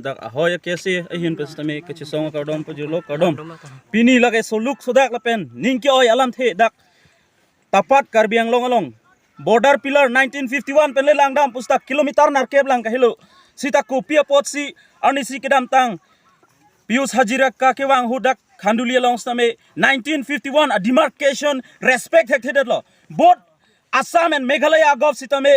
dak ahoy kesi ahin pestame kechisong kadom pujulo kadom pini lage soluk sodak lapen ningki oi alam the dak tapat karbiang long along border pillar 1951 penle langdam pustak kilometer narkeb lang kahilo sita kopia potsi anisi kedam tang Pius Hajira ka kewang hudak khandulia long stame 1951 a demarcation respect hekted lo both Assam and Meghalaya gov sitame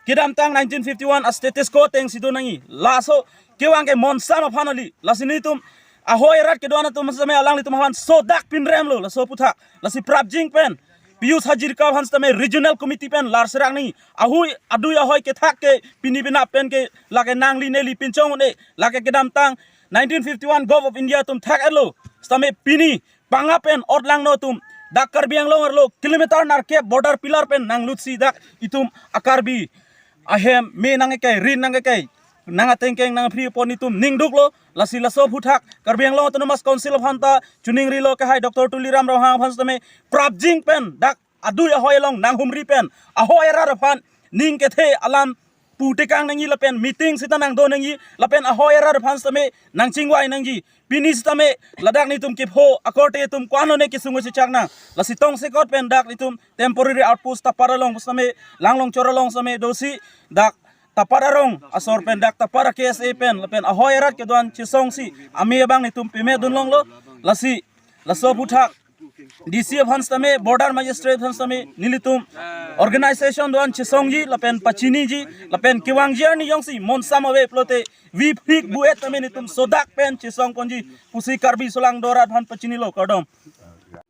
kedam tang 1951 a status quo teng sido nangi laso kewang ke monsam phanali lasini tum ahoy rat kedona tum same alang li tum han so dak pin rem lo la so puthak lasi prapjing pen Pius Hajir ka hans tame regional committee pen lar serang ni ahui adu ya hoy ke thak ke pini bina pen ke lage nangli neli pinchong ne lage kedam tang 1951 gov of India tum thak elo stame pini pangapen odlang no tum dak karbiang long lo kilometer narke border pillar pen nang lutsi dak itum akarbi ahem me nangekai rin nangekai nanga tengkeng nang free pon itum ningduk lo lasi laso phuthak karbiang long autonomous council of hanta chuning ri lo ke hai Dr. Tuliram Rohang phans tame prapjing pen dak adu ya hoy long nang humri pen ahoy ra phan ning ke the alam putekang nangi lapen meeting sita nang do nangi lapen ahoy ra phans tame nang chingwai nangi pinis tame ladak ni tum kipho akorte tum kwano ne kisungu si chakna lasi tong sekot pen dak ni tum temporary outpost taparalong same langlong choralong same dosi dak tapararong asor pen dak tapara KSA pen lapen ahoy rat ke doan chisong si ami bang ni tum pime dunlong lo lasi laso puthak DC Hans tame border magistrate Hans tame nilitum organization doan chisong ji lapen pachini ji lapen kiwang ji ni yong si monsam awe plote vi phik buet tame nitum sodak pen chisong konji pusi karbi solang dorat han pachini lo kadom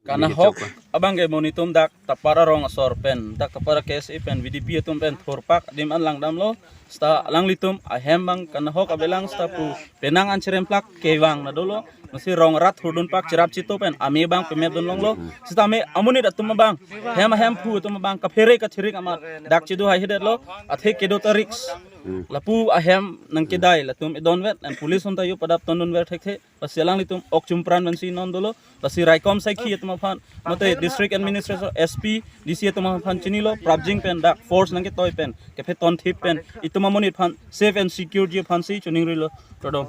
kana hok abange monitum dak tapara rong asor pen dak tapara KSA pen VDP tum pen thorpak dim an langdam lo sta langlitum ahem bang kana hok abelang sta pu penang an ceremplak kewang na dolo masi rong rat hudun pak cirap cito pen ami bang pemet dun long lo sta me amuni datum bang hem pu tum bang ka phere ka chirik amar dak chidu hai hidet lo athe kedo tarix lapu ahem nang kedai latum idon vet and police hunta yu padap tonun vet thek the pasialang litum ok chumpran mansi non dolo lasi raikom saikhi etma phan mate district administrator SP DC etma phan chinilo prapjing pen dak force nang ke toy pen ke phe ton thip pen ituma monit phan safe and secure ji phan si chuning rilo todo